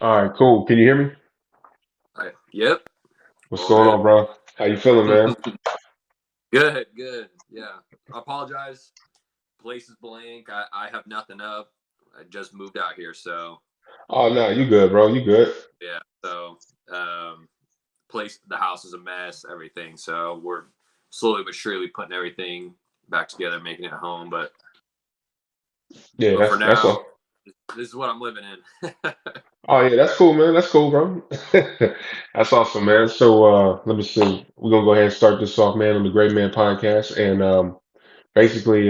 All right, cool. Can you hear me? Yep, What's all going good. on, bro? How you feeling, man? Good, good. Yeah. I apologize. Place is blank. I have nothing up. I just moved out here, so Oh, no, you good, bro. You good. yeah. So um the house is a mess, everything. So we're slowly but surely putting everything back together, making it a home. Yeah, But for that's now, all. this is what I'm living in. Oh, yeah, that's cool, man. That's cool, bro. That's awesome, man. So, let me see. We're gonna go ahead and start this off, man, on the Great Man Podcast, and basically,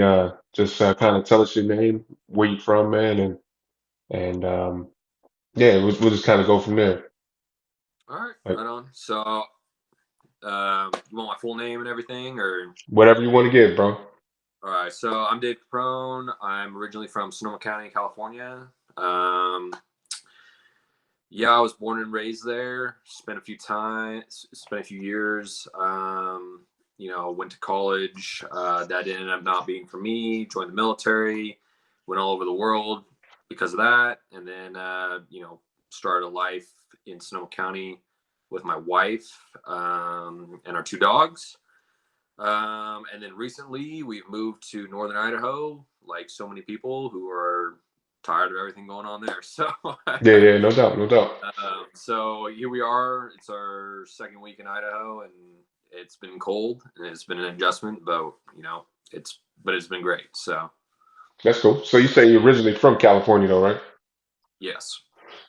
just kind of tell us your name, where you from, man, and yeah, we'll just kind of go from there. All right, Like right on. So you want my full name and everything or whatever you want to give, bro. all right, so I'm Dave Capron. I'm originally from Sonoma County, California. Um, yeah, I was born and raised there. Spent a few years. Went to college. That ended up not being for me. Joined the military. Went all over the world because of that, and then started a life in Sonoma County with my wife and our two dogs. And then recently we've moved to northern Idaho, like so many people who are tired of everything going on there. So, Yeah, yeah, no doubt, no doubt. so here we are. It's our second week in Idaho, and it's been cold and it's been an adjustment, but it's been great. So, That's cool. So you say you're originally from California, though, right? yes,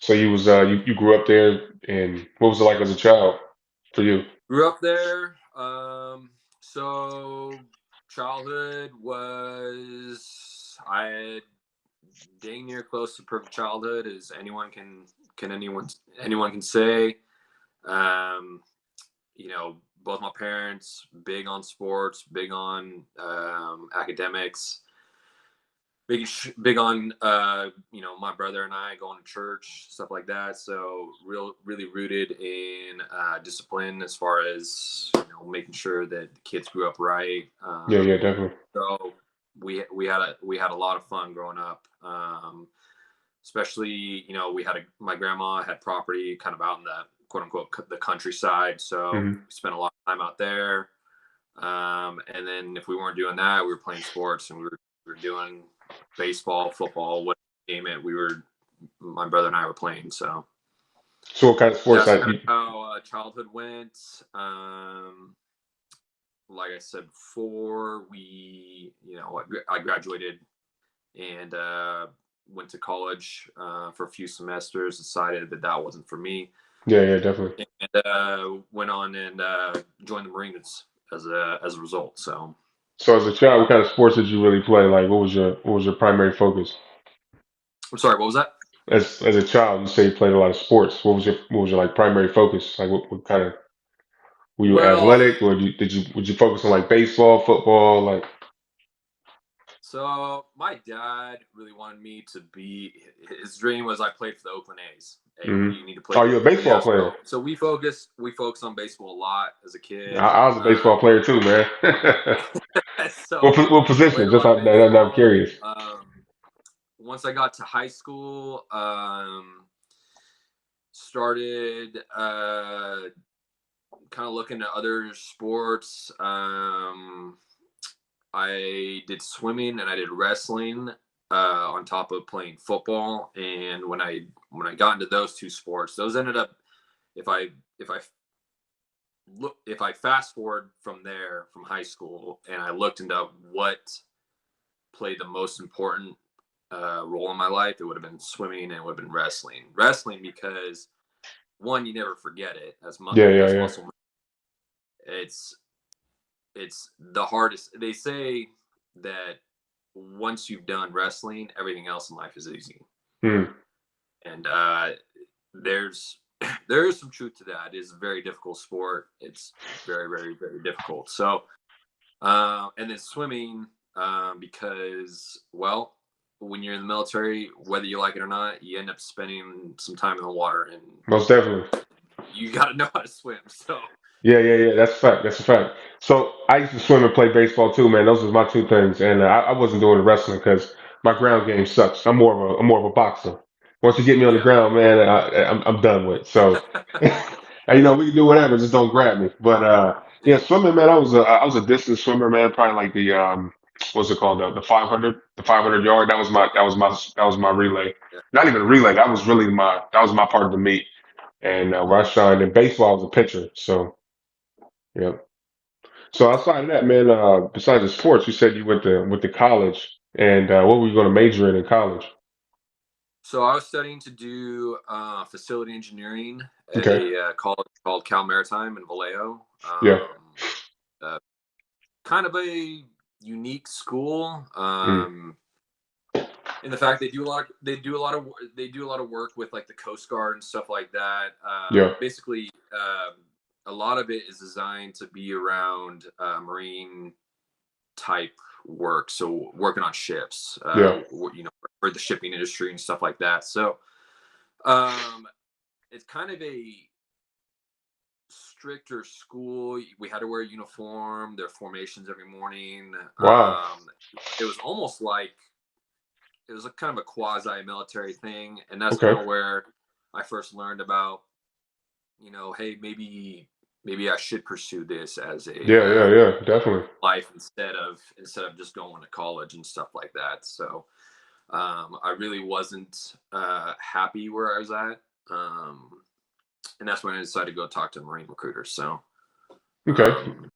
So you grew up there, and what was it like as a child for you? grew up there. So childhood was I dang near close to perfect childhood as anyone can say. Um, both my parents big on sports, big on academics, big on my brother and I going to church, stuff like that. So really rooted in discipline as far as making sure that the kids grew up right. Yeah, yeah, definitely. So we had a lot of fun growing up. Especially my grandma had property kind of out in the quote unquote the countryside, so Hmm. we spent a lot of time out there. And then if we weren't doing that, we were playing sports, and we were doing baseball, football, what game it we were my brother and I were playing. So So what kind of sports? that's Like, kind of how childhood went. Like I said before, I graduated and went to college for a few semesters. Decided that wasn't for me, yeah, yeah, definitely. and went on and joined the Marines as a result. So So as a child, what kind of sports did you really play? Like, what was your primary focus? I'm sorry, what was that? As a child, you say you played a lot of sports. What was your like primary focus? Like, what kind of were you Well, athletic, or would you focus on like baseball, football? Like, so my dad really wanted me to be. His dream was I played for the Oakland A's. Hey, hmm you need to play oh, for you're a the baseball yeah. player. So we focus on baseball a lot as a I, kid. I was a baseball player too, man. So What played position? a Just lot of I'm baseball. curious. Once I got to high school, started kind of looking at other sports. I did swimming and I did wrestling on top of playing football. And when I got into those two sports, those ended up if I if I if I fast forward from there from high school and I looked into what played the most important role in my life, it would have been swimming and it would have been wrestling. Wrestling because one, you never forget it Yeah, yeah, as yeah. muscle. It's it's the hardest. They say that once you've done wrestling, everything else in life is easy. Hmm. And there's there is some truth to that. It is a very difficult sport. It's very, very, very difficult. So, and then swimming, because well, when you're in the military, whether you like it or not, you end up spending some time in the water, and Most definitely. you got to know how to swim. So, Yeah, yeah, yeah. That's a fact. That's a fact. So I used to swim and play baseball too, man. Those was my two things, and I wasn't doing the wrestling because my ground game sucks. I'm more of a boxer. Once you get me on the Yeah. ground, man, I'm done with. So, and, we can do whatever, just don't grab me. But yeah, Yeah. swimming, man, I was a distance swimmer, man. Probably like the what's it called, the 500 yard. That was my relay. Yeah. Not even a relay. That was my part of the meet. And where I Mm. shined in baseball, I was a pitcher. So yeah. So outside of that, man, besides the sports, you said you went to college, and what were you going to major in college? So I was studying to do facility engineering at Okay. a college called Cal Maritime in Vallejo. Yeah. Uh, Kind of a unique school. Mm. In the fact they do a lot of work with like the Coast Guard and stuff like that. Yeah. Basically, a lot of it is designed to be around marine type work. So working on ships, Yeah. for the shipping industry and stuff like that. So um, it's kind of a stricter school. We had to wear a uniform, their formations every morning. Wow. It was almost like it was a kind of a quasi military thing, and that's Okay. kind of where I first learned about, hey, maybe I should pursue this as a Yeah. Yeah. Yeah. Definitely. life instead of just going to college and stuff like that. So I really wasn't happy where I was at, and that's when I decided to go talk to Marine recruiters. So Okay. um,